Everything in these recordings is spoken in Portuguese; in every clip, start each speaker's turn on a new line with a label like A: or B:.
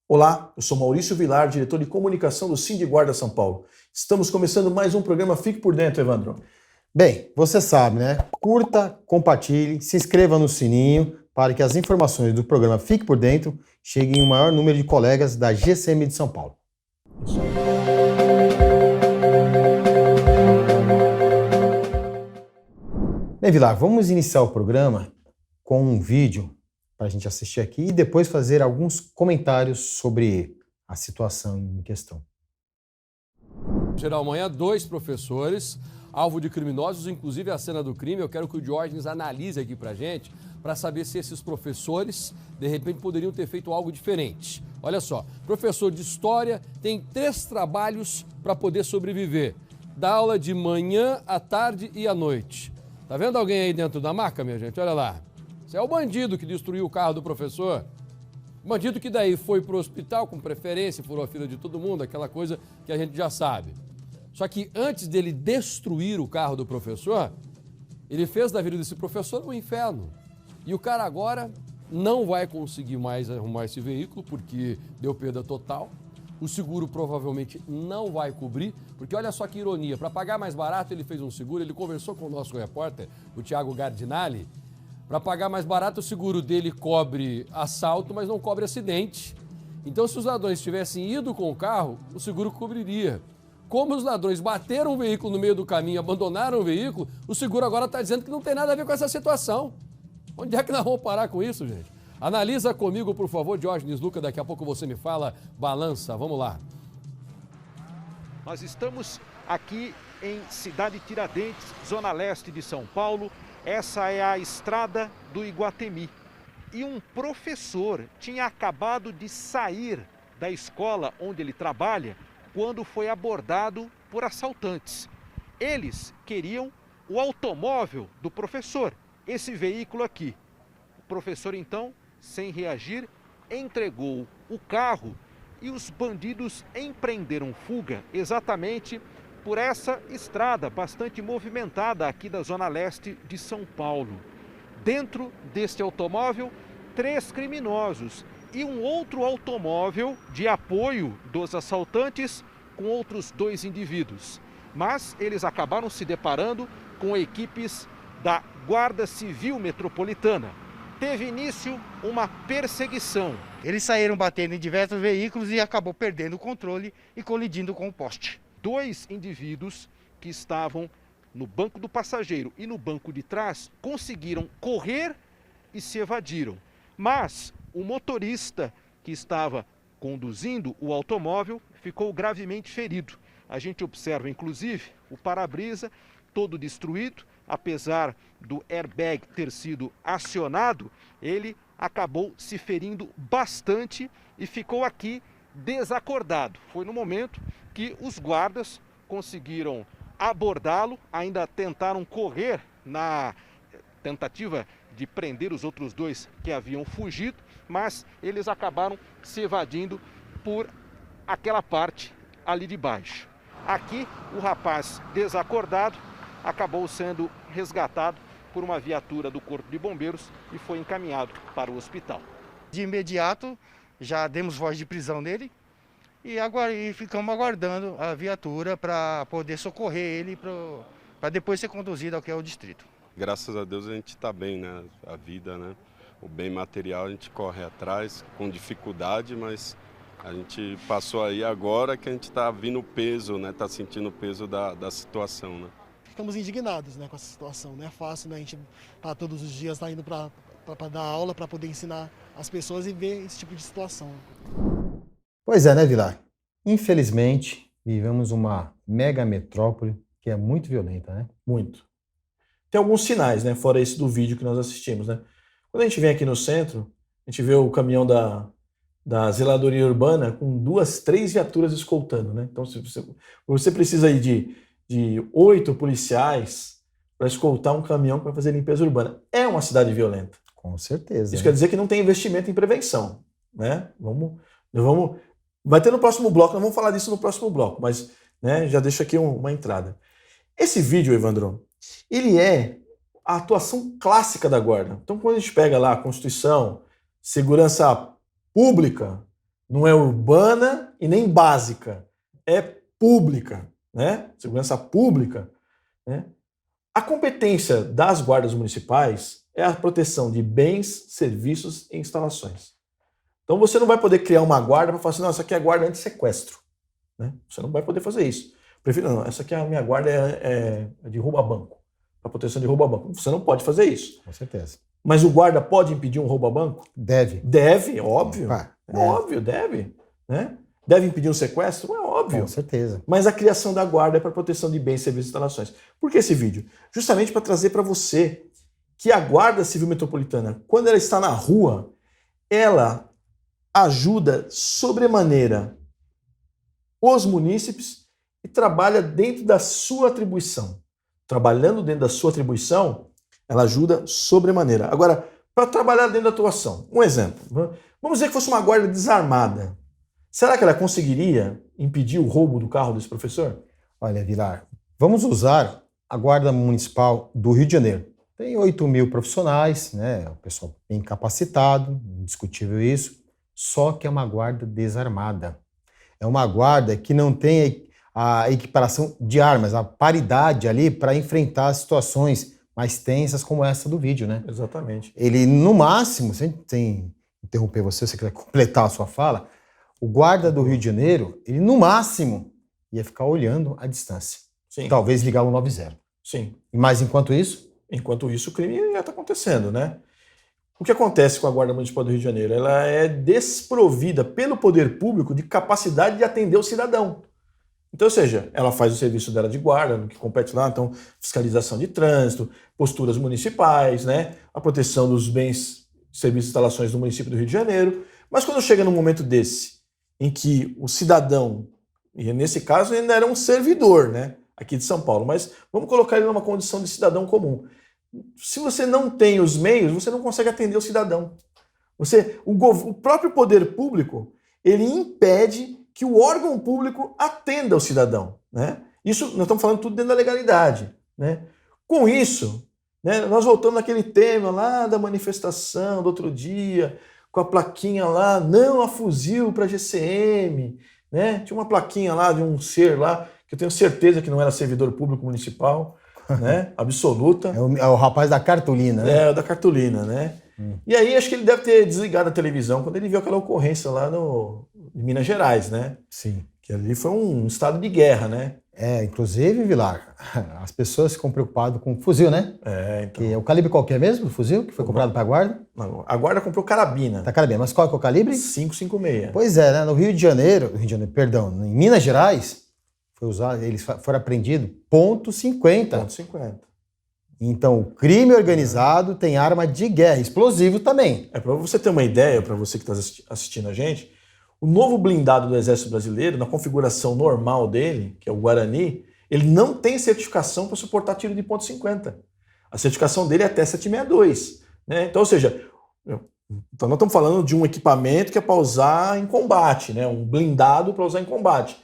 A: Olá, eu sou Maurício Vilar, diretor de comunicação do Sindiguarda São Paulo. Estamos começando mais um programa Fique por Dentro, Evandro.
B: Bem, você sabe, né? Curta, compartilhe, se inscreva no sininho para que as informações do programa Fique por Dentro cheguem ao maior número de colegas da GCM de São Paulo. Bem, Vilar, vamos iniciar o programa com um vídeo para a gente assistir aqui e depois fazer alguns comentários sobre a situação em questão.
C: Geral, amanhã, 2 professores, alvo de criminosos, inclusive a cena do crime. Eu quero que o Diógenes analise aqui pra gente, para saber se esses professores, de repente, poderiam ter feito algo diferente. Olha só, professor de história tem 3 trabalhos para poder sobreviver. Dá aula de manhã, à tarde e à noite. Tá vendo alguém aí dentro da maca, minha gente? Olha lá. Esse é o bandido que destruiu o carro do professor. Bandido que daí foi pro hospital com preferência, furou a fila de todo mundo, aquela coisa que a gente já sabe. Só que antes dele destruir o carro do professor, ele fez da vida desse professor um inferno. E o cara agora não vai conseguir mais arrumar esse veículo porque deu perda total. O seguro provavelmente não vai cobrir, porque olha só que ironia, para pagar mais barato ele fez um seguro, ele conversou com o nosso repórter, o Thiago Gardinali. Para pagar mais barato, o seguro dele cobre assalto, mas não cobre acidente. Então, se os ladrões tivessem ido com o carro, o seguro cobriria. Como os ladrões bateram o veículo no meio do caminho, abandonaram o veículo, o seguro agora está dizendo que não tem nada a ver com essa situação. Onde é que nós vamos parar com isso, gente? Analisa comigo, por favor, Diógenes Luca, daqui a pouco você me fala, balança, vamos lá.
D: Nós estamos aqui em Cidade Tiradentes, zona leste de São Paulo. Essa é a estrada do Iguatemi. E um professor tinha acabado de sair da escola onde ele trabalha quando foi abordado por assaltantes. Eles queriam o automóvel do professor, esse veículo aqui. O professor, então, sem reagir, entregou o carro e os bandidos empreenderam fuga exatamente por essa estrada bastante movimentada aqui da zona leste de São Paulo. Dentro deste automóvel, 3 criminosos e um outro automóvel de apoio dos assaltantes com outros 2 indivíduos. Mas eles acabaram se deparando com equipes da Guarda Civil Metropolitana. Teve início uma perseguição.
E: Eles saíram batendo em diversos veículos e acabou perdendo o controle e colidindo com o poste.
D: 2 indivíduos que estavam no banco do passageiro e no banco de trás conseguiram correr e se evadiram. Mas o motorista que estava conduzindo o automóvel ficou gravemente ferido. A gente observa, inclusive, o para-brisa todo destruído. Apesar do airbag ter sido acionado, ele acabou se ferindo bastante e ficou aqui desacordado. Foi no momento que os guardas conseguiram abordá-lo, ainda tentaram correr na tentativa de prender os outros 2 que haviam fugido, mas eles acabaram se evadindo por aquela parte ali de baixo. Aqui, o rapaz desacordado acabou sendo resgatado por uma viatura do Corpo de Bombeiros e foi encaminhado para o hospital.
E: De imediato, já demos voz de prisão nele e ficamos aguardando a viatura para poder socorrer ele para depois ser conduzido ao que é o distrito.
F: Graças a Deus a gente está bem, né? A vida, né? O bem material a gente corre atrás com dificuldade, mas a gente passou aí agora que a gente está vindo o peso, né? Está sentindo o peso da situação, né?
G: Ficamos indignados, né, com essa situação. Não é fácil, né? A gente tá todos os dias indo para dar aula, para poder ensinar as pessoas e ver esse tipo de situação.
B: Pois é, né, Vilar? Infelizmente, vivemos uma mega metrópole que é muito violenta, né?
A: Muito. Tem alguns sinais, né? Fora esse do vídeo que nós assistimos, né? Quando a gente vem aqui no centro, a gente vê o caminhão da zeladoria urbana com 2, 3 viaturas escoltando, né? Então, se você precisa aí de 8 policiais para escoltar um caminhão para fazer limpeza urbana. É uma cidade violenta.
B: Com certeza.
A: Isso quer dizer que não tem investimento em prevenção, né? Vamos Vai ter no próximo bloco, nós vamos falar disso no próximo bloco, mas né, já deixo aqui uma entrada. Esse vídeo, Evandro, ele é a atuação clássica da guarda. Então, quando a gente pega lá a Constituição, segurança pública, não é urbana e nem básica, é pública, né? Segurança pública, né? A competência das guardas municipais é a proteção de bens, serviços e instalações. Então você não vai poder criar uma guarda para falar assim, não, essa aqui é a guarda anti-sequestro. Né? Você não vai poder fazer isso. Prefiro, não, essa aqui é a minha guarda é de roubo a banco, para proteção de roubo a banco. Você não pode fazer isso.
B: Com certeza.
A: Mas o guarda pode impedir um roubo a banco?
B: Deve.
A: Deve, óbvio.
B: Deve.
A: Óbvio, deve. Né? Deve impedir um sequestro? É óbvio.
B: Com certeza.
A: Mas a criação da guarda é para proteção de bens, serviços e instalações. Por que esse vídeo? Justamente para trazer para você que a Guarda Civil Metropolitana, quando ela está na rua, ela ajuda sobremaneira os munícipes e trabalha dentro da sua atribuição. Trabalhando dentro da sua atribuição, ela ajuda sobremaneira. Agora, para trabalhar dentro da atuação, um exemplo. Vamos dizer que fosse uma guarda desarmada. Será que ela conseguiria impedir o roubo do carro desse professor?
B: Olha, Vilar, vamos usar a Guarda Municipal do Rio de Janeiro. Tem 8.000 profissionais, né? O pessoal bem capacitado, indiscutível isso, só que é uma guarda desarmada. É uma guarda que não tem a equiparação de armas, a paridade ali para enfrentar situações mais tensas como essa do vídeo, né?
A: Exatamente.
B: Ele, no máximo, sem interromper você, se você quiser completar a sua fala, o guarda do Rio de Janeiro, ele no máximo ia ficar olhando à distância.
A: Sim.
B: Talvez ligar o 190.
A: Sim.
B: Mas enquanto isso?
A: Enquanto isso, o crime já está acontecendo, né? O que acontece com a Guarda Municipal do Rio de Janeiro? Ela é desprovida pelo poder público de capacidade de atender o cidadão. Então, ou seja, ela faz o serviço dela de guarda, no que compete lá, então, fiscalização de trânsito, posturas municipais, né? A proteção dos bens, serviços e instalações do município do Rio de Janeiro. Mas quando chega num momento desse, em que o cidadão, e nesse caso ainda era um servidor, né? Aqui de São Paulo, mas vamos colocar ele numa condição de cidadão comum. Se você não tem os meios, você não consegue atender o cidadão. O próprio poder público, ele impede que o órgão público atenda o cidadão. Né? Isso, nós estamos falando tudo dentro da legalidade. Né? Com isso, né, nós voltamos naquele tema lá da manifestação do outro dia, com a plaquinha lá, não a fuzil para GCM. Né? Tinha uma plaquinha lá de um ser lá, que eu tenho certeza que não era servidor público municipal, né? Absoluta.
B: É o rapaz da cartolina, né?
A: É, da cartolina, né? E aí acho que ele deve ter desligado a televisão quando ele viu aquela ocorrência lá em Minas Gerais, né?
B: Sim.
A: Que ali foi um estado de guerra, né?
B: É, inclusive, Vilar, as pessoas ficam preocupadas com o fuzil, né?
A: É, então.
B: Que é o calibre qual que é mesmo, do fuzil, que foi comprado para a guarda?
A: A guarda comprou carabina.
B: Tá, carabina. Mas qual que é o calibre?
A: 5,56.
B: Pois é, né? No Rio de Janeiro, perdão, em Minas Gerais, foi usado, eles foram apreendidos .50.
A: .50.
B: Então, o crime organizado tem arma de guerra, explosivo também.
A: É, para você ter uma ideia, para você que está assistindo a gente, o novo blindado do Exército Brasileiro, na configuração normal dele, que é o Guarani, ele não tem certificação para suportar tiro de .50. A certificação dele é até 762. Né? Então, ou seja, então nós estamos falando de um equipamento que é para usar em combate, né? Um blindado para usar em combate.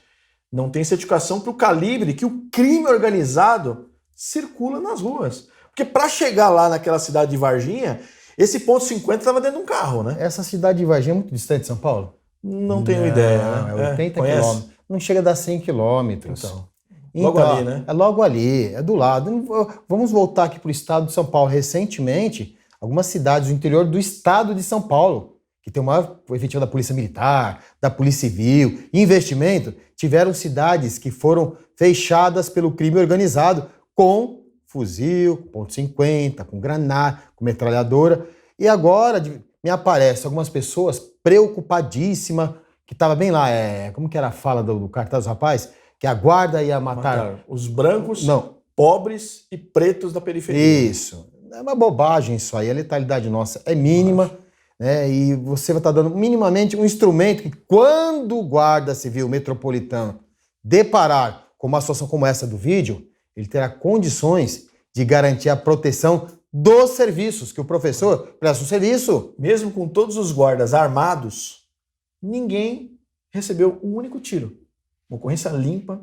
A: Não tem certificação para o calibre que o crime organizado circula nas ruas. Porque para chegar lá naquela cidade de Varginha, esse .50 estava dentro de um carro, né?
B: Essa cidade de Varginha é muito distante de São Paulo?
A: Não tenho ideia. Né?
B: É 80 quilômetros. Não chega a dar 100 quilômetros.
A: Então, logo ali, né?
B: É logo ali, é do lado. Vamos voltar aqui para o estado de São Paulo. Recentemente, algumas cidades do interior do estado de São Paulo, que tem o maior efetivo da Polícia Militar, da Polícia Civil, investimento, tiveram cidades que foram fechadas pelo crime organizado com fuzil, .50, com granada, com metralhadora. E agora me aparecem algumas pessoas preocupadíssimas, que estava bem lá, como que era a fala do cartaz do rapaz? Que a guarda ia matar
A: os brancos, pobres e pretos da periferia.
B: Isso. É uma bobagem isso aí, a letalidade nossa é mínima, né? E você vai estar dando minimamente um instrumento que, quando o guarda civil metropolitano deparar com uma situação como essa do vídeo, ele terá condições de garantir a proteção dos serviços, que o professor presta um serviço.
A: Mesmo com todos os guardas armados, ninguém recebeu um único tiro. Uma ocorrência limpa,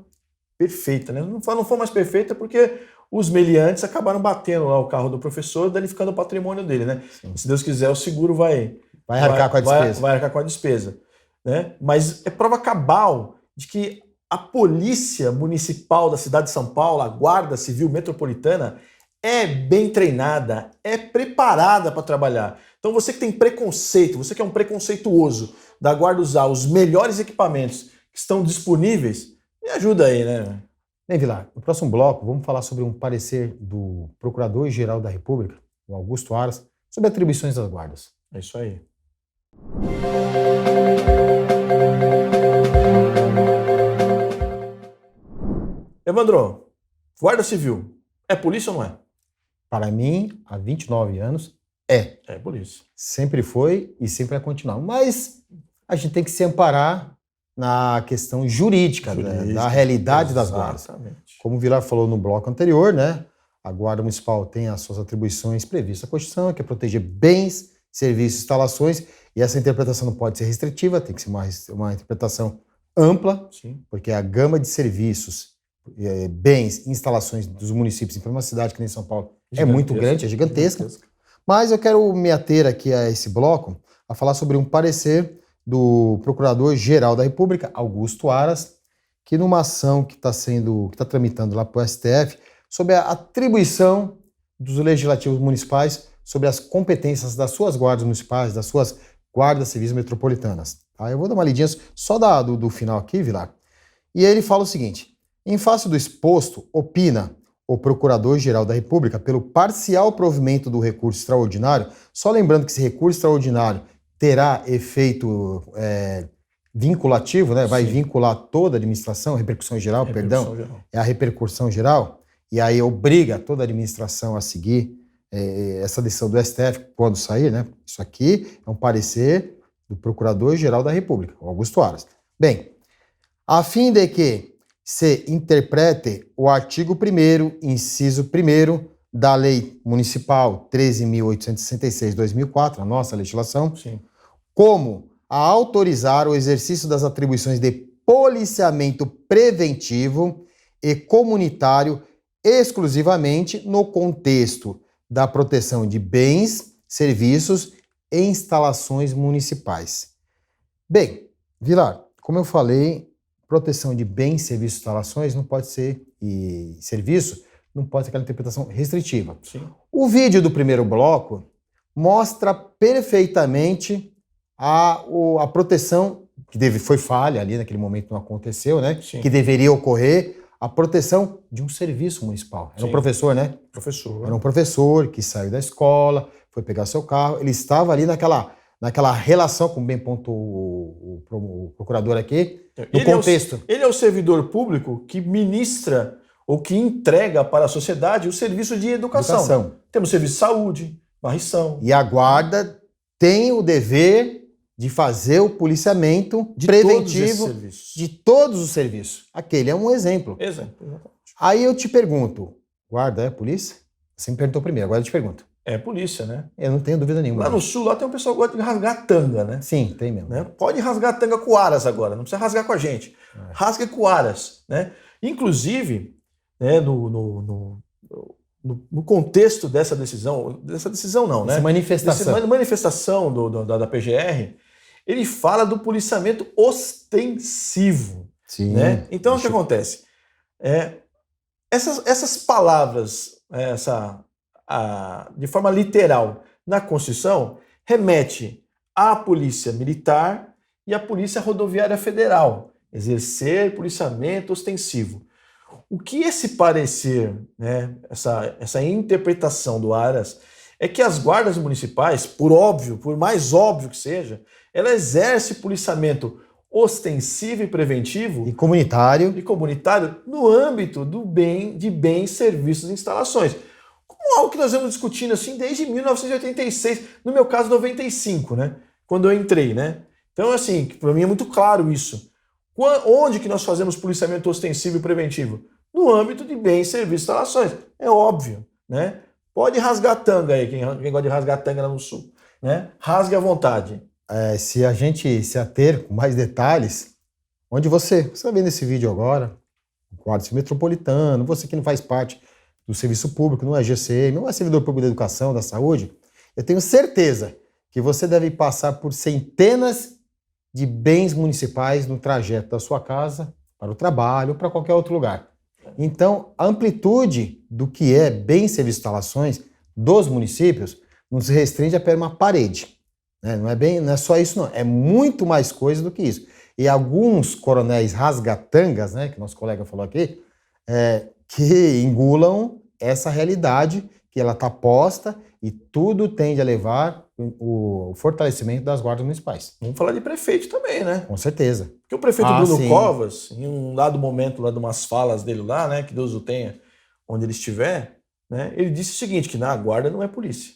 A: perfeita, né? Não foi mais perfeita porque os meliantes acabaram batendo lá o carro do professor, danificando o patrimônio dele, né? Se Deus quiser, o seguro vai
B: arcar com a despesa.
A: Vai arcar com a despesa, né? Mas é prova cabal de que a Polícia Municipal da cidade de São Paulo, a Guarda Civil Metropolitana, é bem treinada, é preparada para trabalhar. Então você que tem preconceito, você que é um preconceituoso da Guarda usar os melhores equipamentos que estão disponíveis, me ajuda aí, né?
B: Bem, Vilar, no próximo bloco vamos falar sobre um parecer do Procurador-Geral da República, o Augusto Aras, sobre atribuições das guardas.
A: É isso aí. Evandro, Guarda Civil, é polícia ou não é?
B: Para mim, há 29 anos, é.
A: É polícia.
B: Sempre foi e sempre vai continuar. Mas a gente tem que se amparar na questão jurídica, né, da realidade das guardas. Como o Vilar falou no bloco anterior, né, a Guarda Municipal tem as suas atribuições previstas na Constituição, que é proteger bens, serviços, instalações, e essa interpretação não pode ser restritiva, tem que ser uma interpretação ampla,
A: Sim.
B: porque a gama de serviços, bens, instalações dos municípios, em uma cidade que nem São Paulo, é muito grande, é gigantesca. Mas eu quero me ater aqui a esse bloco, a falar sobre um parecer do Procurador-Geral da República, Augusto Aras, que numa ação que está tramitando lá para o STF, sobre a atribuição dos legislativos municipais sobre as competências das suas guardas municipais, das suas guardas civis metropolitanas. Tá? Eu vou dar uma lidinha só do final aqui, Vilar. E ele fala o seguinte: em face do exposto, opina o Procurador-Geral da República pelo parcial provimento do recurso extraordinário, só lembrando que esse recurso extraordinário terá efeito vinculativo, né? Vai vincular toda a administração, repercussão geral, é a repercussão geral, e aí obriga toda a administração a seguir essa decisão do STF quando sair, né? Isso aqui é um parecer do Procurador-Geral da República, Augusto Aras. Bem, a fim de que se interprete o artigo 1º, inciso 1º da Lei Municipal 13.866/2004, a nossa legislação,
A: Sim.
B: como a autorizar o exercício das atribuições de policiamento preventivo e comunitário exclusivamente no contexto da proteção de bens, serviços e instalações municipais. Bem, Vilar, como eu falei, proteção de bens, serviços e instalações não pode ser, e serviço, não pode ser aquela interpretação restritiva.
A: Sim.
B: O vídeo do primeiro bloco mostra perfeitamente a proteção, que foi falha ali, naquele momento não aconteceu, né?
A: Sim.
B: Que deveria ocorrer, a proteção de um serviço municipal. Era um professor, né?
A: Professor.
B: Era um professor que saiu da escola, foi pegar seu carro, ele estava ali naquela relação, como bem pontuou o procurador aqui, no contexto.
A: Ele é o servidor público que ministra ou que entrega para a sociedade o serviço de educação. Temos serviço de saúde, varrição.
B: E a guarda tem o dever de fazer o policiamento preventivo de todos os serviços. Aquele é um exemplo.
A: Exatamente.
B: Aí eu te pergunto, guarda é polícia? Você me perguntou primeiro, agora eu te pergunto.
A: É polícia, né?
B: Eu não tenho dúvida nenhuma.
A: Lá no sul, lá tem um pessoal que gosta de rasgar tanga, né?
B: Sim, tem mesmo.
A: Né? Pode rasgar tanga com o Aras agora, não precisa rasgar com a gente. Rasga com o Aras, né? Inclusive, né, no contexto dessa decisão não, né?
B: Essa manifestação.
A: Essa manifestação da PGR, ele fala do policiamento ostensivo.
B: Sim.
A: Né? Então, o que acontece? Essas palavras, de forma literal, na Constituição, remete à Polícia Militar e à Polícia Rodoviária Federal, exercer policiamento ostensivo. O que esse parecer, né, essa interpretação do Aras, é que as guardas municipais, por mais óbvio que seja, ela exerce policiamento ostensivo e preventivo
B: e comunitário
A: no âmbito de bens, serviços e instalações. Como algo que nós vamos discutindo assim desde 1986, no meu caso 95, né? Quando eu entrei, né? Então, assim, para mim é muito claro isso. Onde que nós fazemos policiamento ostensivo e preventivo? No âmbito de bens, serviços e instalações. É óbvio, né? Pode rasgar tanga aí, quem gosta de rasgar tanga lá no sul, né? Rasgue à vontade.
B: Se a gente se ater com mais detalhes, onde você está vendo esse vídeo agora, o Guarda Civil Metropolitano, você que não faz parte do serviço público, não é GCM, não é servidor público da educação, da saúde, eu tenho certeza que você deve passar por centenas de bens municipais no trajeto da sua casa para o trabalho ou para qualquer outro lugar. Então, a amplitude do que é bens, serviços e instalações dos municípios não se restringe a uma parede. Né? Não é só isso, não. É muito mais coisa do que isso. E alguns coronéis rasgatangas, né, que nosso colega falou aqui, que engulam essa realidade que ela está posta e tudo tende a levar o fortalecimento das guardas municipais.
A: Vamos falar de prefeito também, né?
B: Com certeza.
A: Porque o prefeito Bruno
B: sim.
A: Covas, em um dado momento lá de umas falas dele lá, né, que Deus o tenha onde ele estiver, né, ele disse o seguinte, que a guarda não é polícia.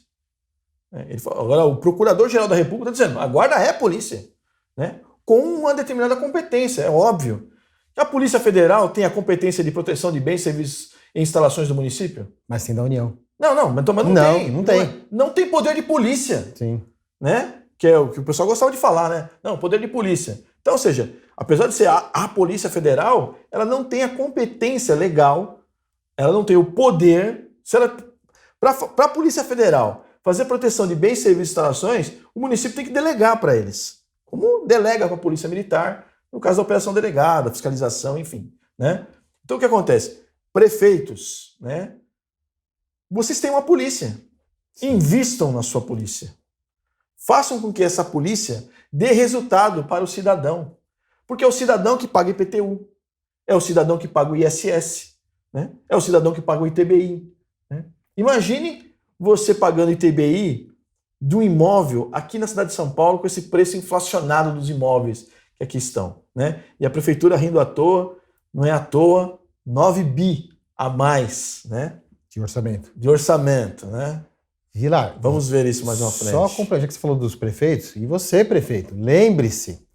A: Ele falou, agora o Procurador-Geral da República está dizendo, a guarda é polícia, né, com uma determinada competência, é óbvio. A Polícia Federal tem a competência de proteção de bens, serviços e instalações do município?
B: Mas sim da União.
A: Não, mas não tem.
B: Não tem.
A: Não tem poder de polícia.
B: Sim.
A: Né? Que é o que o pessoal gostava de falar, né? Não, poder de polícia. Então, ou seja, apesar de ser a Polícia Federal, ela não tem a competência legal, ela não tem o poder. Para a Polícia Federal fazer proteção de bens, serviços e instalações, o município tem que delegar para eles. Como delega para a Polícia Militar, no caso da operação delegada, fiscalização, enfim. Né? Então, o que acontece? Prefeitos, né? Vocês têm uma polícia. Invistam na sua polícia. Façam com que essa polícia dê resultado para o cidadão. Porque é o cidadão que paga IPTU, é o cidadão que paga o ISS, né? É o cidadão que paga o ITBI. Né? Imagine você pagando ITBI de um imóvel aqui na cidade de São Paulo com esse preço inflacionado dos imóveis que aqui estão. Né? E a prefeitura rindo à toa, não é à toa, 9 bi a mais, né?
B: De
A: orçamento, né?
B: Vilar,
A: vamos ver isso mais uma frente.
B: Só complementar que você falou dos prefeitos, e você, prefeito, lembre-se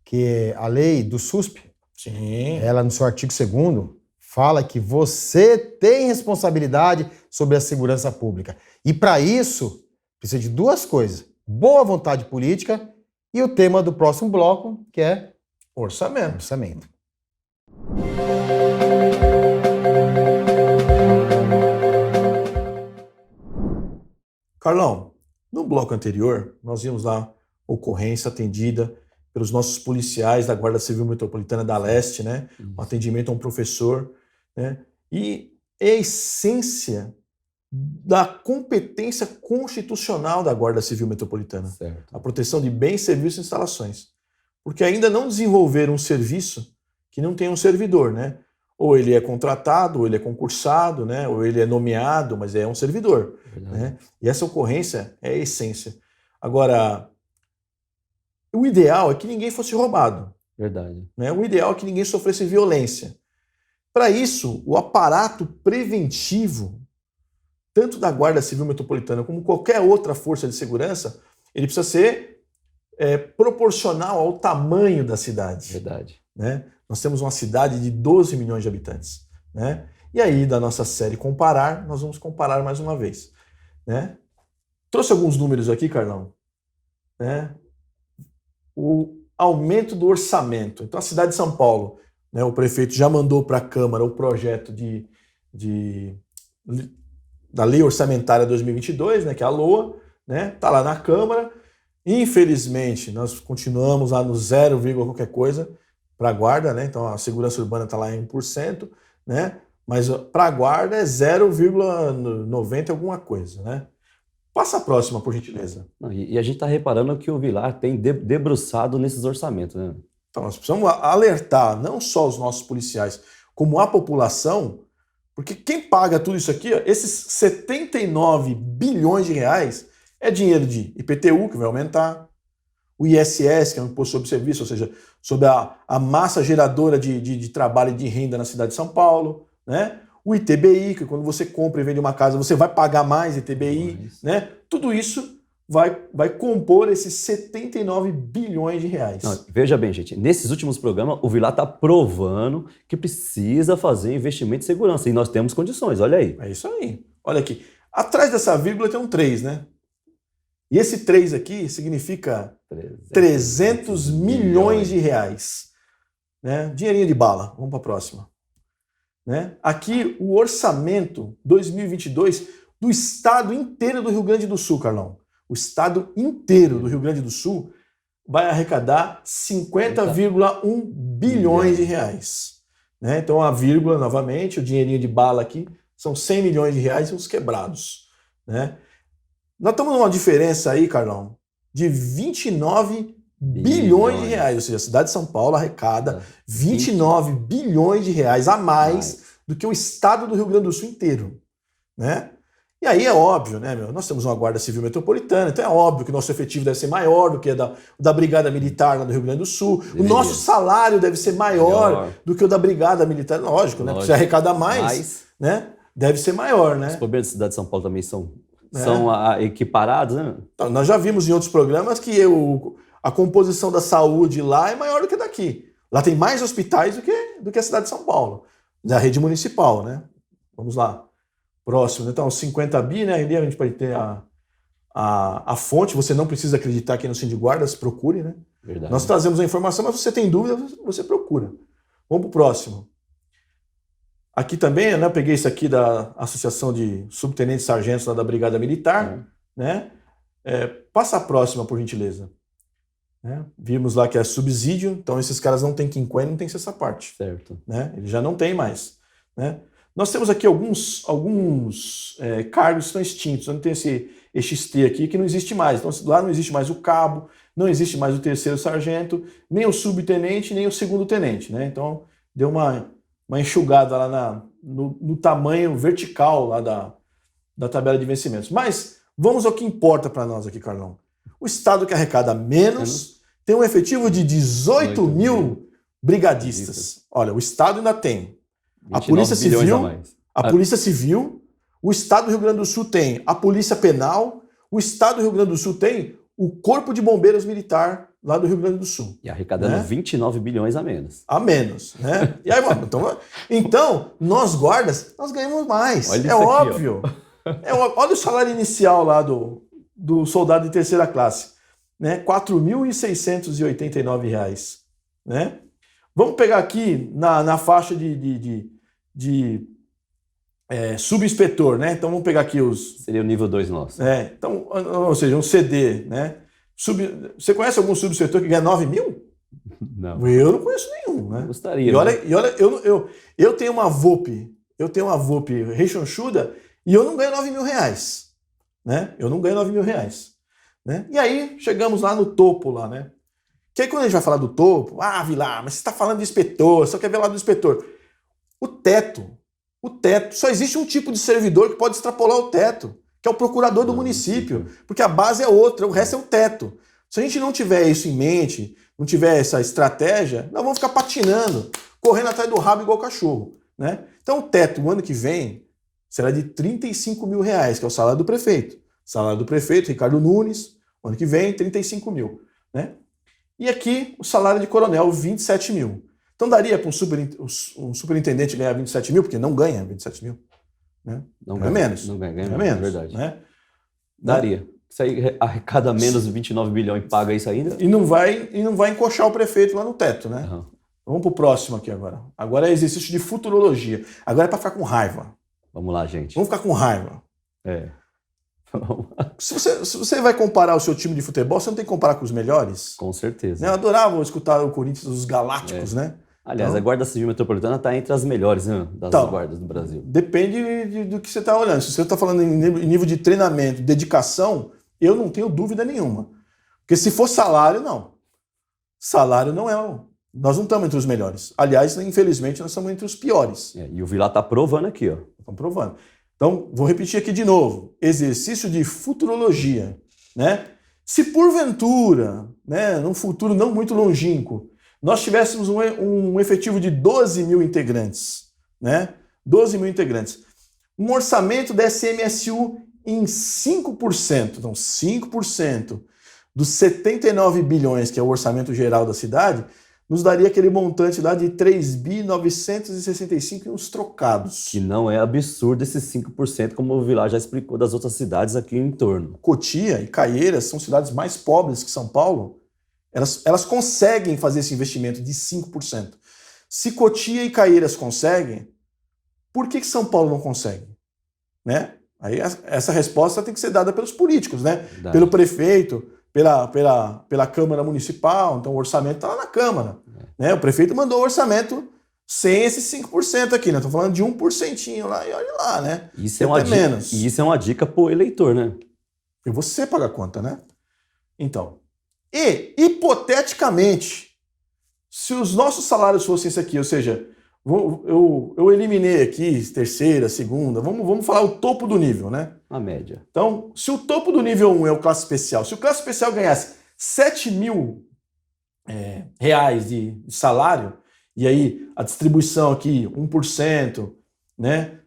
B: que a lei do SUSP,
A: sim,
B: ela no seu artigo 2º, fala que você tem responsabilidade sobre a segurança pública. E para isso, precisa de duas coisas: boa vontade política e o tema do próximo bloco, que é orçamento.
A: Carlão, no bloco anterior, nós vimos lá ocorrência atendida pelos nossos policiais da Guarda Civil Metropolitana da Leste, né? Um atendimento a um professor, né? E é a essência da competência constitucional da Guarda Civil Metropolitana.
C: Certo.
A: A proteção de bens, serviços e instalações. Porque ainda não desenvolveram um serviço que não tem um servidor, né? Ou ele é contratado, ou ele é concursado, né? Ou ele é nomeado, mas é um servidor. Né? E essa ocorrência é a essência. Agora, o ideal é que ninguém fosse roubado.
C: Verdade.
A: Né? O ideal é que ninguém sofresse violência. Para isso, o aparato preventivo, tanto da Guarda Civil Metropolitana como qualquer outra força de segurança, ele precisa ser proporcional ao tamanho da cidade.
C: Verdade.
A: Né? Nós temos uma cidade de 12 milhões de habitantes. Né? E aí, da nossa série Comparar, nós vamos comparar mais uma vez. Né? Trouxe alguns números aqui, Carlão. Né? O aumento do orçamento. Então, a cidade de São Paulo, né, o prefeito já mandou para a Câmara o projeto da Lei Orçamentária 2022, né, que é a LOA, né? Está lá na Câmara. Infelizmente, nós continuamos lá no 0, qualquer coisa para a guarda, né? Então a segurança urbana está lá em 1%, né? Mas para a guarda é 0,90 alguma coisa, né? Passa a próxima, por gentileza.
H: Não, e a gente está reparando que o Vilar tem debruçado nesses orçamentos, né?
A: Então nós precisamos alertar não só os nossos policiais, como a população, porque quem paga tudo isso aqui, ó, esses 79 bilhões de reais, é dinheiro de IPTU, que vai aumentar, o ISS, que é um imposto sobre serviço, ou seja, sobre a massa geradora de trabalho e de renda na cidade de São Paulo, né? O ITBI, que quando você compra e vende uma casa, você vai pagar mais ITBI, né? Tudo isso vai compor esses 79 bilhões de reais.
H: Não, veja bem, gente, nesses últimos programas, o Vilar está provando que precisa fazer investimento em segurança, e nós temos condições, olha aí.
A: É isso aí. Olha aqui. Atrás dessa vírgula tem um 3, né? E esse 3 aqui significa 300 milhões de reais. né? Dinheirinho de bala. Vamos para a próxima. Né? Aqui o orçamento 2022 do estado inteiro do Rio Grande do Sul, Carlão. O estado inteiro do Rio Grande do Sul vai arrecadar 50,1 bilhões de reais. Né? Então a vírgula, novamente, o dinheirinho de bala aqui, são 100 milhões de reais e os quebrados. Né? Nós estamos numa diferença aí, Carlão, de 29 bilhões de reais. Ou seja, a cidade de São Paulo arrecada 29 bilhões de reais a mais do que o estado do Rio Grande do Sul inteiro. Né? E aí é óbvio, né, meu? Nós temos uma Guarda Civil Metropolitana, então é óbvio que o nosso efetivo deve ser maior do que da Brigada Militar lá do Rio Grande do Sul. O nosso salário deve ser maior do que o da Brigada Militar. Lógico, né? Porque se arrecada mais, né? Deve ser maior, né?
H: Os problemas da cidade de São Paulo também são equiparados, né?
A: Então, nós já vimos em outros programas que a composição da saúde lá é maior do que daqui. Lá tem mais hospitais do que a cidade de São Paulo, da rede municipal, né? Vamos lá. Próximo, então, 50 bi, né? Ali a gente pode ter a fonte, você não precisa acreditar aqui no Sindiguardas, procure, né?
H: Verdade.
A: Nós trazemos a informação, mas se você tem dúvida, você procura. Vamos para o próximo. Aqui também, né, eu peguei isso aqui da Associação de Subtenentes e Sargentos lá da Brigada Militar, né? Passa a próxima, por gentileza. Né? Vimos lá que é subsídio, então esses caras não têm quinquém, não tem essa parte.
H: Certo.
A: Né? Ele já não tem mais. Né? Nós temos aqui alguns cargos que estão extintos. Não tem esse XT aqui que não existe mais. Então lá não existe mais o cabo, não existe mais o terceiro sargento, nem o subtenente, nem o segundo tenente. Né? Então deu uma enxugada lá no tamanho vertical lá da tabela de vencimentos. Mas vamos ao que importa para nós aqui, Carlão. O estado que arrecada menos tem um efetivo de 18 mil brigadistas. Olha, o estado ainda tem a Polícia Civil, o estado do Rio Grande do Sul tem a Polícia Penal, o estado do Rio Grande do Sul tem o Corpo de Bombeiros Militar lá do Rio Grande do Sul.
H: E arrecadando 29 bilhões a menos.
A: A menos, né? E aí, então, nós guardas, nós ganhamos mais.
H: Olha
A: é óbvio. Olha o salário inicial lá do soldado de terceira classe, né? R$ 4.689, né? Vamos pegar aqui na faixa de subinspetor, né? Então vamos pegar aqui os...
H: Seria o nível 2 nosso.
A: Então, ou seja, um CD, né? Você conhece algum subinspetor que ganha 9 mil?
H: Não.
A: Eu não conheço nenhum, né?
H: Gostaria.
A: E olha, eu tenho uma VoP, rechonchuda, e eu não ganho 9 mil reais. Né? Eu não ganho 9 mil reais. Né? E aí chegamos lá no topo, lá, né? Que aí quando a gente vai falar do topo, Vilar, mas você está falando de inspetor, só quer ver lá do inspetor. O teto, só existe um tipo de servidor que pode extrapolar o teto, que é o procurador do município, porque a base é outra, o resto é o teto. Se a gente não tiver isso em mente, não tiver essa estratégia, nós vamos ficar patinando, correndo atrás do rabo igual cachorro. Né? Então o teto, o ano que vem, será de 35 mil reais, que é o salário do prefeito. Salário do prefeito, Ricardo Nunes, ano que vem, 35 mil. Né? E aqui, o salário de coronel, 27 mil. Então daria para um superintendente ganhar 27 mil, porque não ganha 27 mil. Né?
H: Não
A: ganha menos.
H: Não ganha
A: menos.
H: É verdade.
A: Né?
H: Daria. Isso aí arrecada menos de 29 bilhões e paga isso ainda?
A: E não vai encoxar o prefeito lá no teto, né?
H: Uhum.
A: Vamos pro próximo aqui agora. Agora é exercício de futurologia. Agora é para ficar com raiva.
H: Vamos lá, gente.
A: Vamos ficar com raiva. Se você vai comparar o seu time de futebol, você não tem que comparar com os melhores?
H: Com certeza.
A: Eu adorava escutar o Corinthians, os Galácticos, né?
H: Aliás, a Guarda Civil Metropolitana está entre as melhores, né, das guardas do Brasil.
A: Depende do que você está olhando. Se você está falando em nível de treinamento, dedicação, eu não tenho dúvida nenhuma. Porque se for salário, não. Salário não é... Nós não estamos entre os melhores. Aliás, infelizmente, nós estamos entre os piores.
H: E o Vilar está provando aqui, ó.
A: Estamos provando. Então, vou repetir aqui de novo. Exercício de futurologia. Né? Se porventura, né, num futuro não muito longínquo, nós tivéssemos um efetivo de 12 mil integrantes, né? 12 mil integrantes. Um orçamento da SMSU em 5%, então 5% dos 79 bilhões, que é o orçamento geral da cidade, nos daria aquele montante lá de 3.965 e uns trocados.
H: Que não é absurdo esses 5%, como o Vilar já explicou das outras cidades aqui em torno.
A: Cotia e Caieiras são cidades mais pobres que São Paulo Elas conseguem fazer esse investimento de 5%. Se Cotia e Caieiras conseguem, por que São Paulo não consegue? Né? Aí essa resposta tem que ser dada pelos políticos, né?
H: Verdade.
A: Pelo prefeito, pela Câmara Municipal, então o orçamento está lá na Câmara. Né? O prefeito mandou o orçamento sem esses 5% aqui, né? Estou falando de 1% lá e olha lá, né?
H: Isso é menos. E isso é uma dica pro eleitor, né?
A: E você paga a conta, né? Então, e hipoteticamente, se os nossos salários fossem isso aqui, ou seja, eu eliminei aqui terceira, segunda, vamos falar o topo do nível, né?
H: A média.
A: Então, se o topo do nível 1 é o classe especial, se o classe especial ganhasse 7 mil reais de salário, e aí a distribuição aqui 1%, né?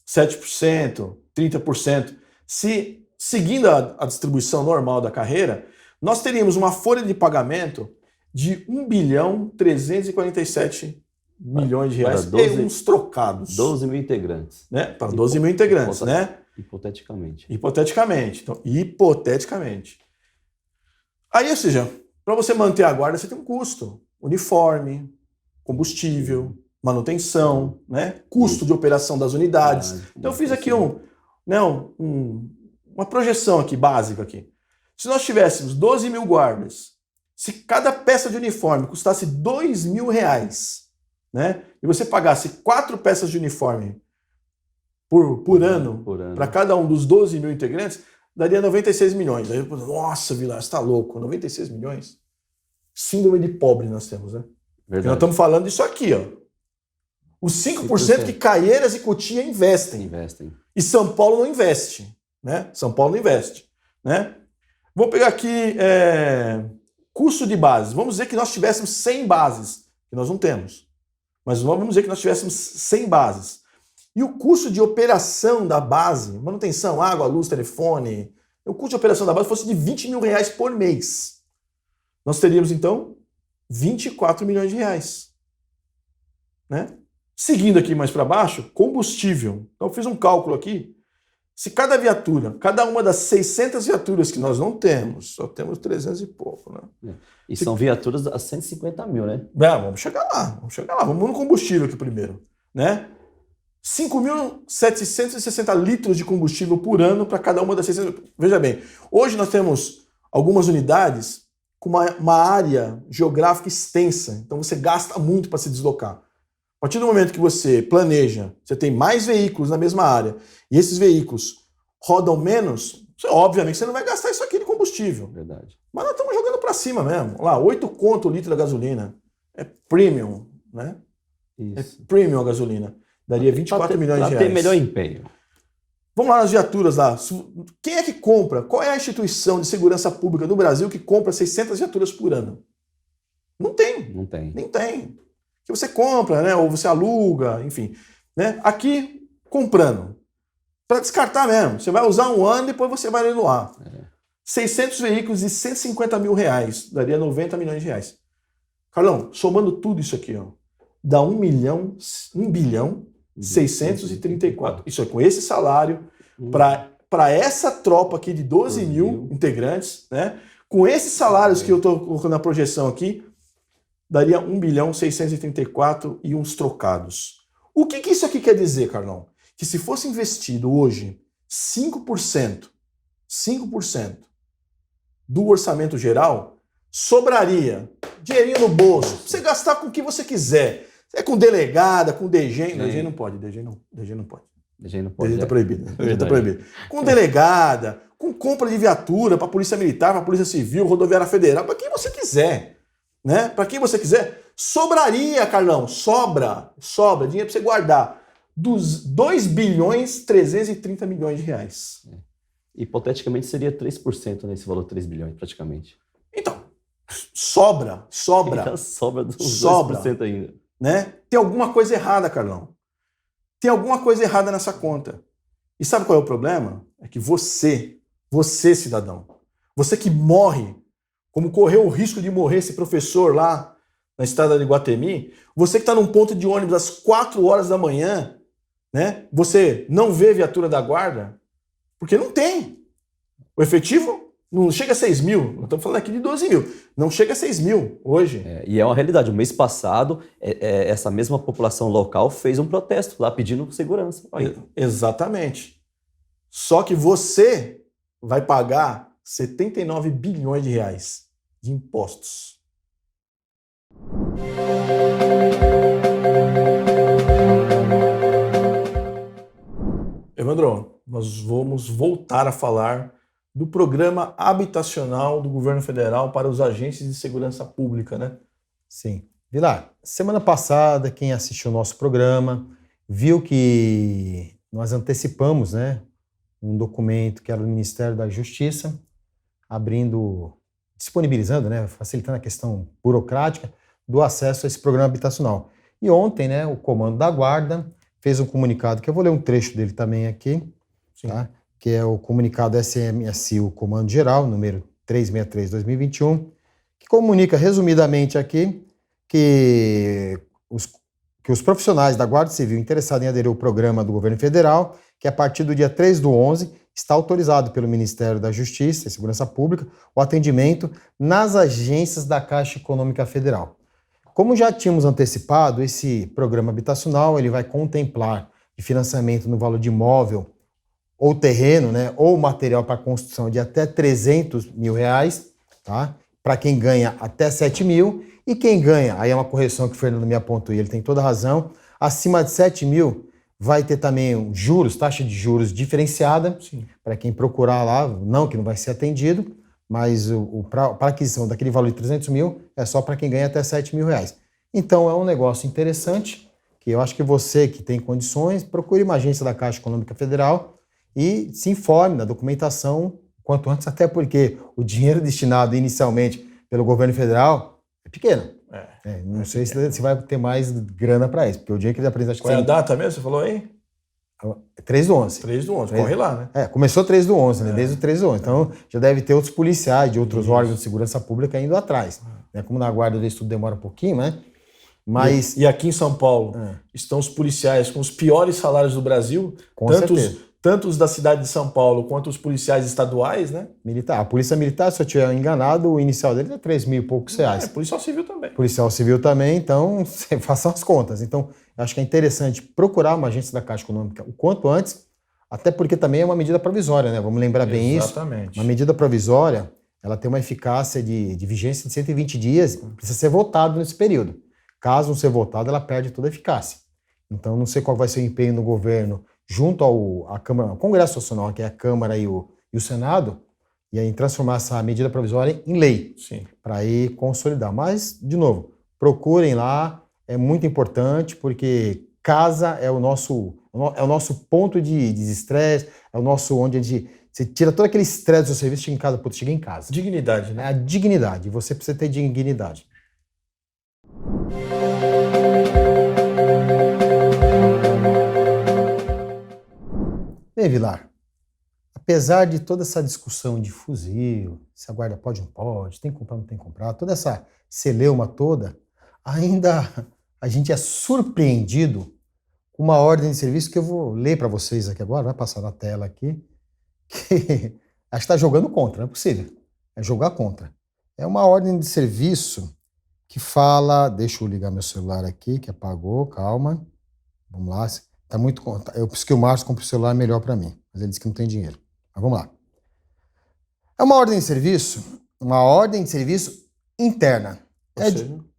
A: 7%, 30%, se seguindo a distribuição normal da carreira, nós teríamos uma folha de pagamento de 1.347 bilhões de reais e uns trocados.
H: 12 mil integrantes.
A: Né? Para 12 mil integrantes, né?
H: Hipoteticamente.
A: Hipoteticamente. Então, hipoteticamente. Aí, ou seja, para você manter a guarda, você tem um custo. Uniforme, combustível, manutenção, né? Custo de operação das unidades. Então, eu fiz aqui uma projeção aqui, básica aqui. Se nós tivéssemos 12 mil guardas, se cada peça de uniforme custasse 2 mil reais, né? E você pagasse 4 peças de uniforme por ano para cada um dos 12 mil integrantes, daria 96 milhões. Aí, nossa, Vilar, você está louco, 96 milhões? Síndrome de pobre nós temos, né? Nós estamos falando disso aqui, ó. Os 5% que Caieiras e Cotia investem. E São Paulo não investe, né? São Paulo não investe, né? Vou pegar aqui custo de bases. Vamos dizer que nós tivéssemos 100 bases, que nós não temos. Mas vamos dizer que nós tivéssemos 100 bases. E o custo de operação da base, manutenção, água, luz, telefone, o custo de operação da base fosse de 20 mil reais por mês. Nós teríamos, então, 24 milhões de reais. Né? Seguindo aqui mais para baixo, combustível. Então eu fiz um cálculo aqui. Se cada viatura, cada uma das 600 viaturas que nós não temos, só temos 300 e pouco, né?
H: E são viaturas a 150 mil, né?
A: Vamos chegar lá. Vamos no combustível aqui primeiro, né? 5.760 litros de combustível por ano para cada uma das 600. Veja bem, hoje nós temos algumas unidades com uma área geográfica extensa, então você gasta muito para se deslocar. A partir do momento que você planeja, você tem mais veículos na mesma área, e esses veículos rodam menos, obviamente você não vai gastar isso aqui de combustível.
H: Verdade.
A: Mas nós estamos jogando para cima mesmo. Lá, 8 conto o litro da gasolina. É premium, né?
H: Isso.
A: É premium a gasolina. Daria 24 milhões de reais.
H: Para ter melhor empenho.
A: Vamos lá nas viaturas lá. Quem é que compra? Qual é a instituição de segurança pública do Brasil que compra 600 viaturas por ano? Não tem.
H: Não tem.
A: Nem tem. Que você compra, né? Ou você aluga, enfim. Né? Aqui, comprando. Para descartar mesmo. Você vai usar um ano e depois você vai leiloar. 600 veículos e 150 mil reais. Daria 90 milhões de reais. Carlão, somando tudo isso aqui, ó, dá 1 bilhão 634. Isso é com esse salário para essa tropa aqui de 12 mil integrantes, né? Com esses salários que eu estou colocando na projeção aqui, daria 1 bilhão 634 e uns trocados. O que isso aqui quer dizer, Carlão? Que se fosse investido hoje 5% do orçamento geral, sobraria dinheirinho no bolso, pra você gastar com o que você quiser. É com delegada, com DG. DG não pode, DG não pode.
H: DG não pode.
A: DG tá proibido. DG tá proibido. Com delegada, com compra de viatura para a Polícia Militar, para a Polícia Civil, Rodoviária Federal, para quem você quiser. Né? Para quem você quiser, sobraria, Carlão, sobra dinheiro para você guardar dos 2 bilhões 330 milhões de reais.
H: Hipoteticamente seria 3% nesse valor, 3 bilhões praticamente.
A: Então, sobra.
H: Ainda sobra dos 2% ainda.
A: Né? Tem alguma coisa errada, Carlão. Tem alguma coisa errada nessa conta. E sabe qual é o problema? É que você, cidadão, você que morre, como correu o risco de morrer esse professor lá na estrada de Iguatemi, você que está num ponto de ônibus às 4 horas da manhã, né? Você não vê viatura da guarda, porque não tem. O efetivo Não chega a 6 mil, nós estamos falando aqui de 12 mil. Não chega a 6 mil hoje.
H: E é uma realidade. O mês passado, essa mesma população local fez um protesto lá pedindo segurança. Aí.
A: Exatamente. Só que você vai pagar 79 bilhões de reais de impostos. Evandro, nós vamos voltar a falar do programa habitacional do governo federal para os agentes de segurança pública, né?
B: Sim. Vilar, semana passada, quem assistiu o nosso programa viu que nós antecipamos, né, um documento que era do Ministério da Justiça, disponibilizando, né, facilitando a questão burocrática do acesso a esse programa habitacional. E ontem, né, o Comando da Guarda fez um comunicado, que eu vou ler um trecho dele também aqui, tá? Que é o comunicado SMSI, o Comando Geral, número 363/2021, que comunica resumidamente aqui que os profissionais da Guarda Civil interessados em aderir ao programa do governo federal, que a partir do dia 3/11 está autorizado pelo Ministério da Justiça e Segurança Pública o atendimento nas agências da Caixa Econômica Federal. Como já tínhamos antecipado, esse programa habitacional ele vai contemplar de financiamento no valor de imóvel ou terreno, né, ou material para construção de até 300 mil reais, tá? Para quem ganha até 7 mil, e quem ganha, aí é uma correção que o Fernando me apontou e ele tem toda a razão, acima de 7 mil vai ter também juros, taxa de juros diferenciada, para quem procurar lá, não que não vai ser atendido, mas para aquisição daquele valor de 300 mil é só para quem ganha até 7 mil reais. Então é um negócio interessante, que eu acho que você que tem condições, procure uma agência da Caixa Econômica Federal e se informe da documentação quanto antes, até porque o dinheiro destinado inicialmente pelo governo federal é pequeno. Não sei se vai ter mais grana para isso, porque o dinheiro que ele apresenta...
A: Qual é a data mesmo? Você falou aí?
B: 3/11.
A: 3/11, corre lá, né?
B: Começou 3/11, né? Desde o 3/11. Então, já deve ter outros policiais de outros órgãos de segurança pública indo atrás. Né? Como na Guarda isso tudo demora um pouquinho, né? Mas...
A: E aqui em São Paulo estão os policiais com os piores salários do Brasil,
B: Com certeza.
A: tanto os da cidade de São Paulo quanto os policiais estaduais, né?
B: Militar. A Polícia Militar, se eu estiver enganado, o inicial dele é 3 mil e poucos reais.
A: Policial Civil também.
B: Policial Civil também, então façam as contas. Então, acho que é interessante procurar uma agência da Caixa Econômica o quanto antes, até porque também é uma medida provisória, né? Vamos lembrar bem isso.
A: Exatamente.
B: Uma medida provisória, ela tem uma eficácia de vigência de 120 dias, precisa ser votado nesse período. Caso não ser votado, ela perde toda a eficácia. Então, não sei qual vai ser o empenho do governo junto à Câmara, ao Congresso Nacional, que é a Câmara e o Senado, e aí transformar essa medida provisória em lei, para aí consolidar. Mas, de novo, procurem lá, é muito importante, porque casa é o nosso ponto de desestresse, é o nosso onde você tira todo aquele estresse do seu serviço, chega em casa.
A: Dignidade, né?
B: É a dignidade, você precisa ter dignidade. Bem, Vilar, apesar de toda essa discussão de fuzil, se a guarda pode ou não pode, tem que comprar ou não tem que comprar, toda essa celeuma toda, ainda a gente é surpreendido com uma ordem de serviço que eu vou ler para vocês aqui agora, vai passar na tela aqui, que acho que está jogando contra, não é possível, é jogar contra. É uma ordem de serviço que fala, deixa eu ligar meu celular aqui, que apagou, calma, vamos lá, tá muito, eu preciso que o Márcio compre o celular melhor para mim, mas ele disse que não tem dinheiro, mas vamos lá. É uma ordem de serviço interna,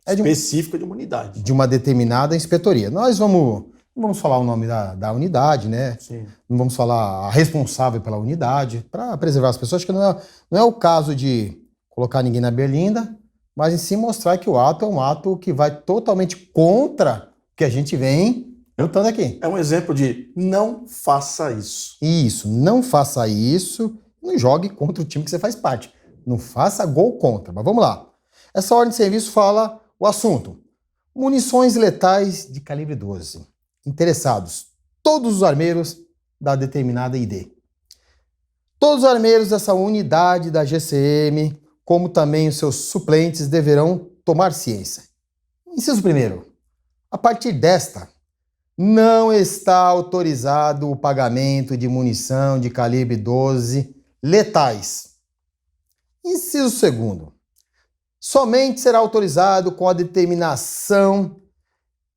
A: específica de uma unidade.
B: De uma determinada inspetoria. Nós não vamos falar o nome da unidade, né?
A: Sim.
B: Não vamos falar a responsável pela unidade, para preservar as pessoas, acho que não é o caso de colocar ninguém na berlinda, mas em si mostrar que o ato é um ato que vai totalmente contra o que a gente vem lutando aqui.
A: É um exemplo de não faça isso.
B: Isso, não faça isso, não jogue contra o time que você faz parte. Não faça gol contra, mas vamos lá. Essa ordem de serviço fala o assunto: munições letais de calibre 12. Interessados, todos os armeiros da determinada ID. Todos os armeiros dessa unidade da GCM, como também os seus suplentes, deverão tomar ciência. Inciso 1º. A partir desta, não está autorizado o pagamento de munição de calibre 12 letais. Inciso 2º. Somente será autorizado com a determinação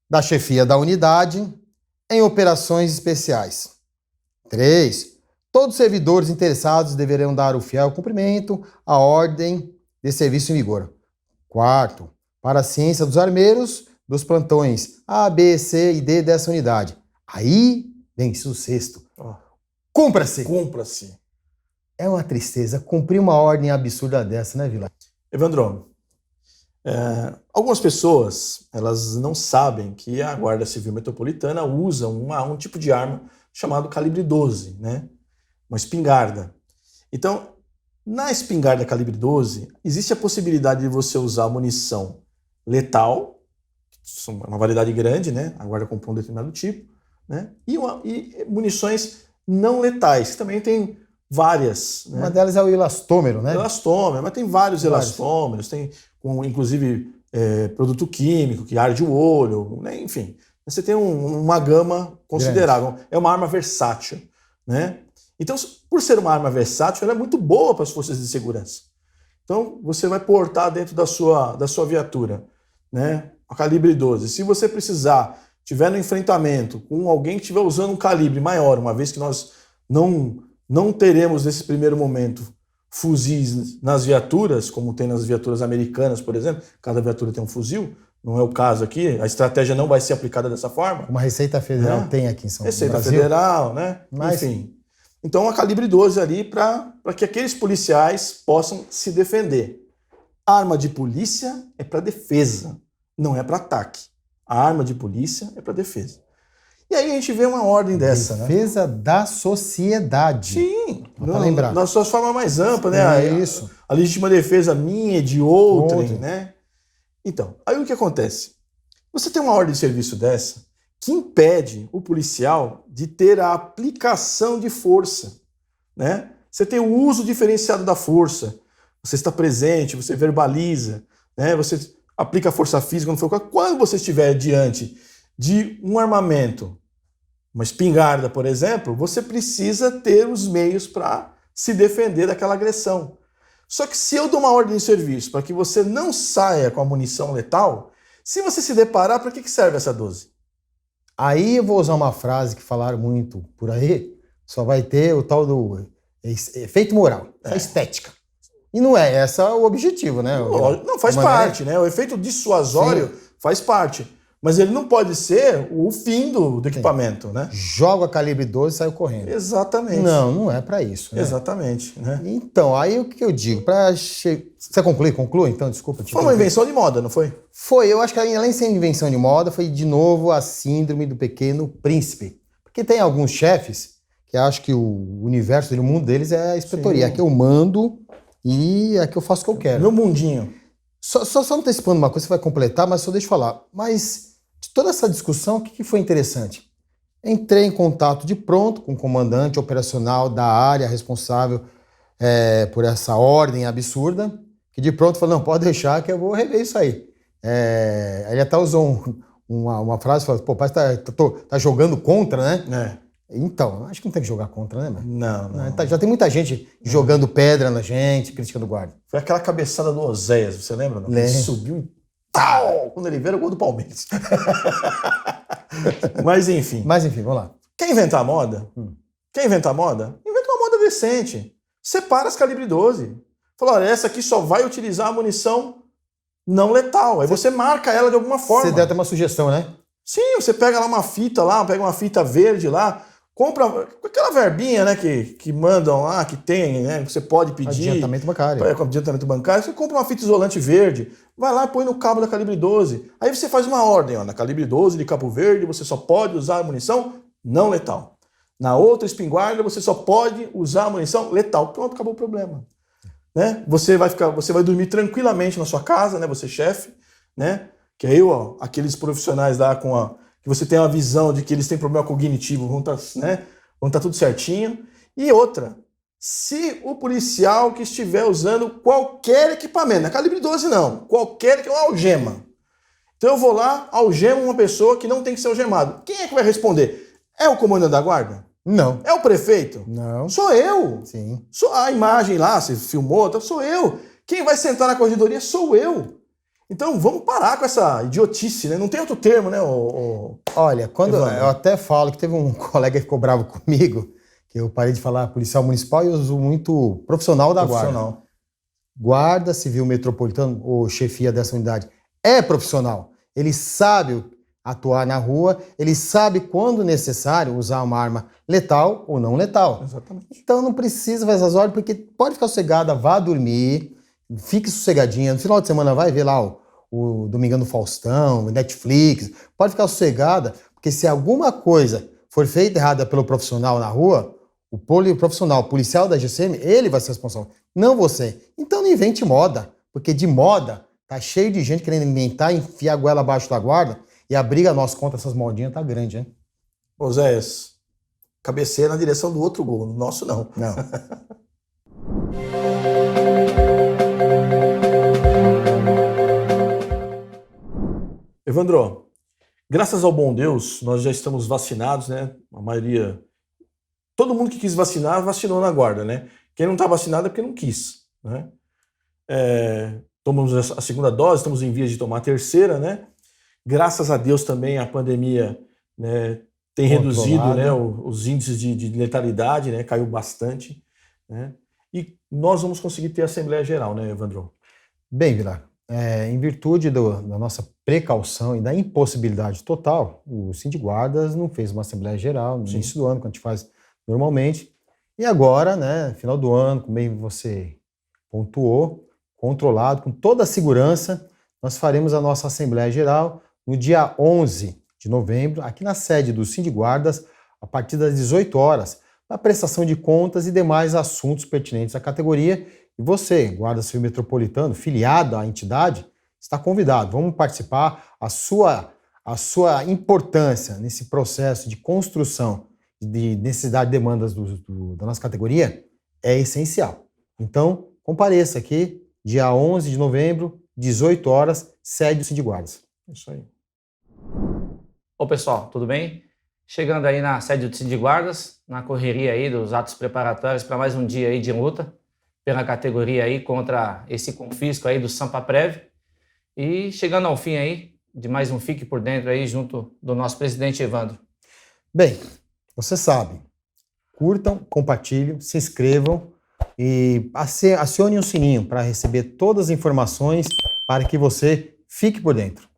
B: da chefia da unidade em operações especiais. 3. Todos os servidores interessados deverão dar o fiel cumprimento à ordem de serviço em vigor. 4. Para a ciência dos armeiros, dos plantões A, B, C e D dessa unidade. Aí vem inciso 6º. Cumpra-se!
A: Cumpra-se.
B: É uma tristeza cumprir uma ordem absurda dessa, né, Vila?
A: Evandro, algumas pessoas, elas não sabem que a Guarda Civil Metropolitana usa um tipo de arma chamado calibre 12, né? Uma espingarda. Então, na espingarda calibre 12, existe a possibilidade de você usar munição letal, uma variedade grande, né? A guarda comprou um determinado tipo, né? E munições não letais, que também tem várias. Né?
B: Uma delas é o elastômero, né?
A: Elastômero, mas tem vários elastômeros, tem inclusive produto químico que arde o olho, né? Enfim. Você tem uma gama considerável. É uma arma versátil, né? Então, por ser uma arma versátil, ela é muito boa para as forças de segurança. Então, você vai portar dentro da sua viatura, né? A calibre 12. Se você precisar, tiver no enfrentamento com alguém que estiver usando um calibre maior, uma vez que nós não teremos nesse primeiro momento fuzis nas viaturas, como tem nas viaturas americanas, por exemplo, cada viatura tem um fuzil, não é o caso aqui, a estratégia não vai ser aplicada dessa forma.
B: Uma Receita Federal tem aqui em São Paulo.
A: Receita Federal, né?
B: Mas...
A: Enfim. Então, a calibre 12 ali para que aqueles policiais possam se defender. A arma de polícia é para defesa, não é para ataque. A arma de polícia é para defesa. E aí a gente vê uma ordem dessa,
B: defesa da sociedade.
A: Sim,
B: para lembrar.
A: Na sua forma mais ampla, né?
B: Isso.
A: A legítima defesa minha e de outrem, né? Então, aí o que acontece? Você tem uma ordem de serviço dessa que impede o policial de ter a aplicação de força, né? Você tem o uso diferenciado da força, você está presente, você verbaliza, né? Você aplica a força física, quando você estiver diante de um armamento, uma espingarda, por exemplo, você precisa ter os meios para se defender daquela agressão. Só que se eu dou uma ordem de serviço para que você não saia com a munição letal, se você se deparar, para que serve essa 12?
B: Aí eu vou usar uma frase que falaram muito por aí, só vai ter o tal do efeito moral, essa estética. E não é esse o objetivo, né?
A: Não, faz parte, né? O efeito dissuasório faz parte. Mas ele não pode ser o fim do equipamento, né?
B: Joga a calibre 12 e sai correndo.
A: Exatamente.
B: Não é para isso. Né?
A: Exatamente. Né?
B: Então, aí o que eu digo? Você conclui? Então, desculpa.
A: Foi uma invenção de moda, não foi?
B: Foi. Eu acho que além de ser invenção de moda, foi de novo a síndrome do pequeno príncipe. Porque tem alguns chefes que acham que o universo dele, o mundo deles é a inspetoria. É que eu mando e é que eu faço o que eu quero.
A: Meu mundinho.
B: Só antecipando uma coisa, você vai completar, mas só deixa eu falar. Mas de toda essa discussão, o que foi interessante? Entrei em contato de pronto com o comandante operacional da área responsável por essa ordem absurda, que de pronto falou, não, pode deixar que eu vou rever isso aí. Ele até usou uma frase, falou, pô, parece que tá jogando contra, né? Então, acho que não tem que jogar contra, né, mano?
A: Não.
B: Já tem muita gente jogando pedra na gente, criticando o guarda.
A: Foi aquela cabeçada do Oséias, você lembra? Não?
B: Ele
A: subiu e tal! Quando ele veio, era o gol do Palmeiras. Mas enfim,
B: vamos lá.
A: Quer inventar moda? Inventa uma moda decente. Separa as calibre 12. Fala, olha, essa aqui só vai utilizar a munição não letal. Aí você marca ela de alguma forma.
B: Você deu até uma sugestão, né?
A: Sim, você pega lá uma fita pega uma fita verde lá, compra aquela verbinha, né, que mandam lá, que tem, né, que você pode pedir.
B: Adiantamento bancário.
A: Com adiantamento bancário, você compra uma fita isolante verde, vai lá e põe no cabo da calibre 12. Aí você faz uma ordem, ó, na calibre 12 de cabo verde você só pode usar a munição não letal. Na outra espingarda você só pode usar a munição letal. Pronto, acabou o problema. Né? Você vai dormir tranquilamente na sua casa, né, você chefe, né? Que aí, ó, aqueles profissionais lá que você tem uma visão de que eles têm problema cognitivo, vão tá tudo certinho. E outra, se o policial que estiver usando qualquer equipamento, não é calibre 12 não, qualquer que é uma algema. Então eu vou lá, algemo uma pessoa que não tem que ser algemado. Quem é que vai responder? É o comandante da guarda?
B: Não.
A: É o prefeito?
B: Não.
A: Sou eu.
B: Sim.
A: Sou a imagem lá, você filmou, tá? Sou eu. Quem vai sentar na corregedoria sou eu. Então vamos parar com essa idiotice, né? Não tem outro termo, né?
B: Olha, quando
A: Evandro.
B: eu até falo que teve um colega que ficou bravo comigo, que eu parei de falar policial municipal e eu uso muito profissional da guarda. Guarda Civil Metropolitano, ou chefia dessa unidade, é profissional. Ele sabe atuar na rua, ele sabe quando necessário usar uma arma letal ou não letal.
A: Exatamente.
B: Então não precisa fazer essas ordens, porque pode ficar sossegada, vá dormir, fique sossegadinha. No final de semana vai ver lá o Domingão do Faustão, o Netflix. Pode ficar sossegada, porque se alguma coisa for feita errada pelo profissional na rua, o profissional, o policial da GCM, ele vai ser responsável, não você. Então não invente moda, porque de moda tá cheio de gente querendo inventar, enfiar a goela abaixo da guarda, e a briga nossa contra essas modinhas tá grande, hein?
A: Ô Zé, cabeceia na direção do outro gol, no nosso não.
B: Não.
A: Evandro, graças ao bom Deus, nós já estamos vacinados, né? A maioria... Todo mundo que quis vacinar, vacinou na guarda, né? Quem não está vacinado é porque não quis, né? Tomamos a segunda dose, estamos em vias de tomar a terceira, né? Graças a Deus também a pandemia, né, tem reduzido, né, os índices de letalidade, né? Caiu bastante, né? E nós vamos conseguir ter a Assembleia Geral, né, Evandro?
B: Bem, Vilar, em virtude da nossa precaução e da impossibilidade total, o Sindiguardas não fez uma Assembleia Geral no início do ano, que a gente faz normalmente. E agora, né, final do ano, como bem você pontuou, controlado, com toda a segurança, nós faremos a nossa Assembleia Geral no dia 11 de novembro, aqui na sede do Sindiguardas, a partir das 18 horas, na prestação de contas e demais assuntos pertinentes à categoria. E você, Guarda Civil Metropolitano, filiado à entidade, está convidado. Vamos participar. A sua importância nesse processo de construção de necessidade e demandas da nossa categoria é essencial. Então, compareça aqui, dia 11 de novembro, 18 horas, sede do Sindiguardas.
A: Isso aí.
I: Ô pessoal, tudo bem? Chegando aí na sede do Sindiguardas, na correria aí dos atos preparatórios para mais um dia aí de luta pela categoria aí contra esse confisco aí do Sampaprev, e chegando ao fim aí de mais um Fique por Dentro aí junto do nosso presidente Evandro.
B: Bem, você sabe, curtam, compartilhem, se inscrevam e acionem o sininho para receber todas as informações para que você fique por dentro.